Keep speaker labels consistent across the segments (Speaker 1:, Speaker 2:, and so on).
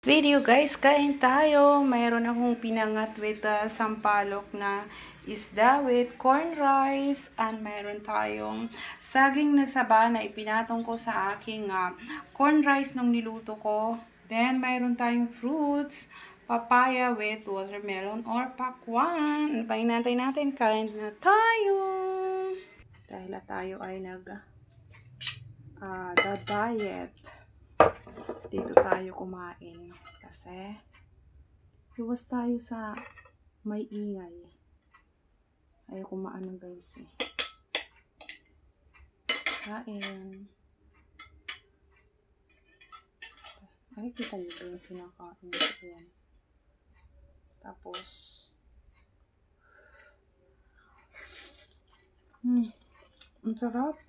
Speaker 1: Video guys, kain tayo. Mayroon akong pinangat with sampalok na isda with corn rice. And mayroon tayong saging na saba na ipinatong ko sa aking corn rice nung niluto ko. Then mayroon tayong fruits, papaya with watermelon or pakwan. Painantay natin, kain na tayo. Dahil tayo ay diet. Dito tayo kumain kasi iwas tayo sa may ingay. Ayaw kumaano guys eh. Kain. Ay, kita nyo ba yung kinakain ko yan. Tapos ang sarap.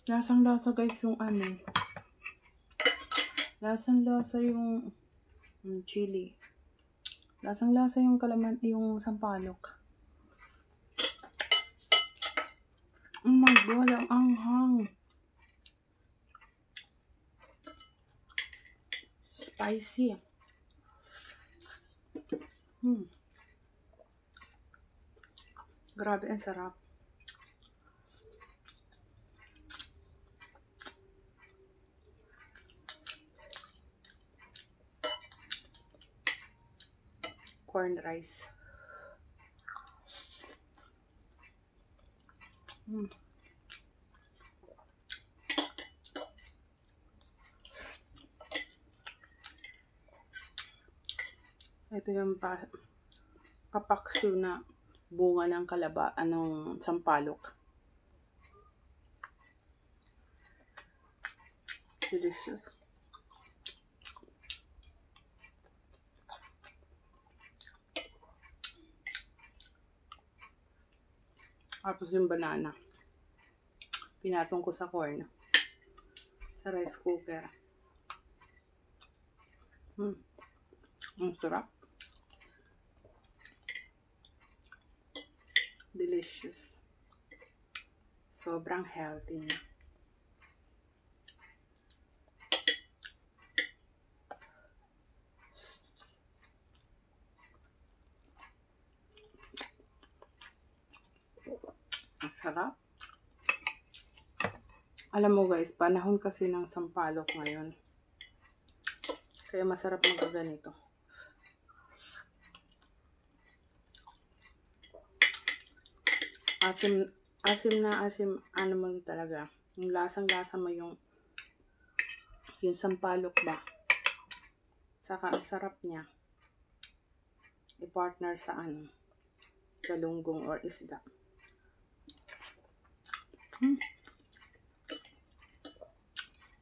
Speaker 1: Lasang-lasa guys yung lasang-lasa yung chili. Lasang-lasa yung yung sampalok. Oh my God, ang anghang. Spicy. Grabe, ang sarap. Corn rice. Ito yung papaksiw na bunga ng sampalok. Delicious. Tapos yung banana. Pinatong ko sa corn. Sa rice cooker. Ang sarap. Delicious. Sobrang healthy niya. Ang sarap. Alam mo guys, panahon kasi ng sampalok ngayon. Kaya masarap magaganito. Asim, ano mo talaga. Yung lasang-lasa mo yung sampalok ba. Saka ang sarap niya. I-partner sa galunggong or isda.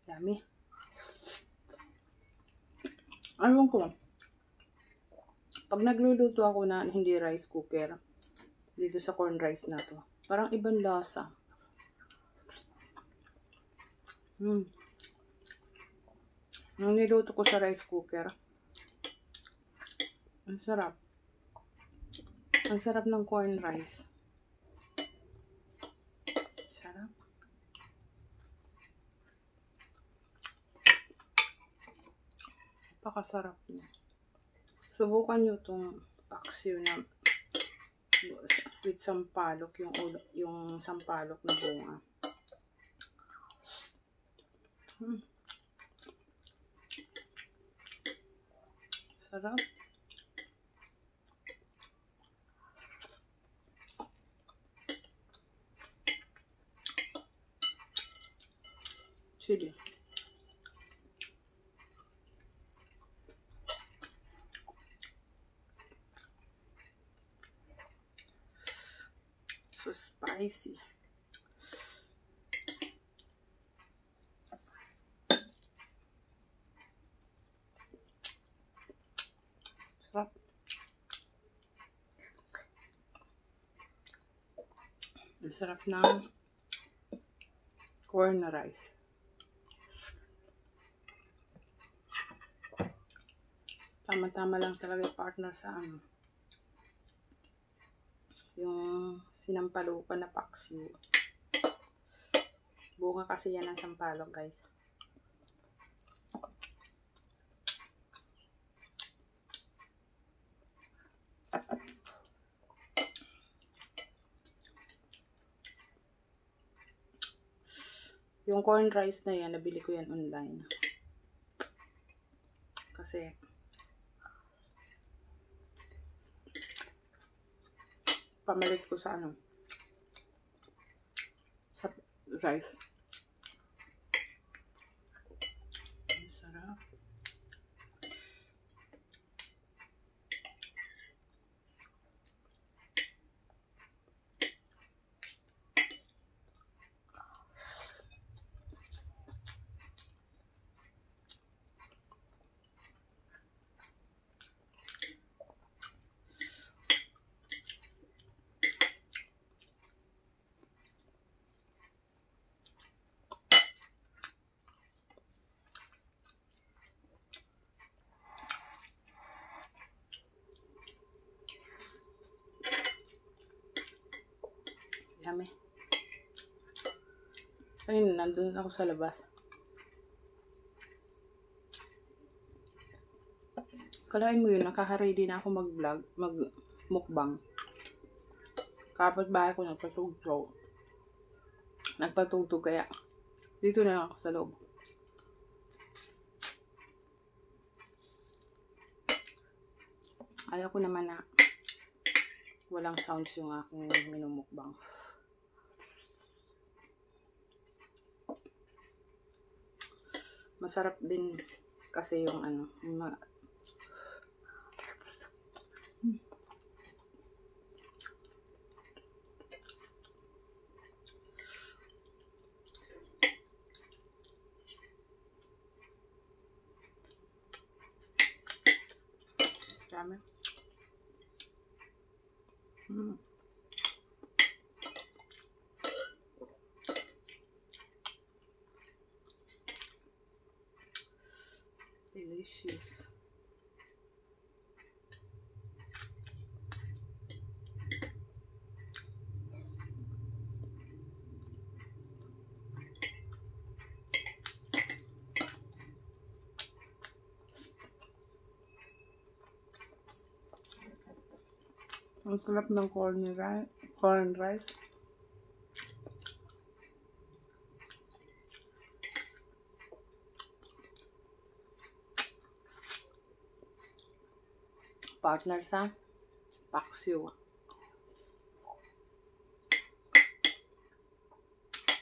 Speaker 1: Yummy. Alam ko, pag nagluluto ako na hindi rice cooker, dito sa corn rice na to, parang ibang lasa. Nung niluto ko sa rice cooker, ang sarap. Ang sarap ng corn rice. Sarap. Napakasarap niya. Subukan nyo itong paksiw na with sampalok, yung sampalok na bunga. Sarap. Chili. So spicy. Sarap. Ang sarap ng corn rice. Tama-tama lang talaga yung partner sa yung sinampalukan na paksiw. Bunga kasi yan ng sampalok guys. Yung corn rice na yan, nabili ko yan online. Kasi, pamalit ko sa ano, sa rice. Ang sarap. Yummy. Ayun, nandun ako sa labas. Kalain mo yun, nakaka-ready na ako mag-vlog, mag-mukbang. Kapit bahay ko nagpatugtog kaya dito na ako sa loob. Ayaw ko naman na walang sounds yung aking minumukbang. Masarap din kasi yung ano, dami. Delicious. Ang sarap ng corn rice. Partner sa paksiw.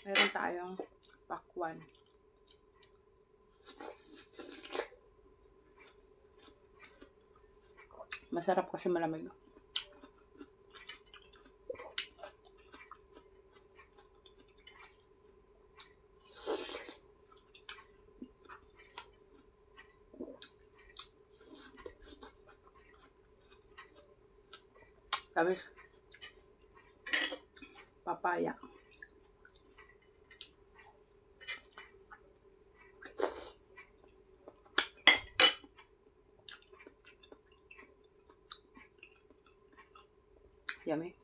Speaker 1: Meron tayong pakwan. Masarap kasi malamig. Tapos, papaya. Yummy.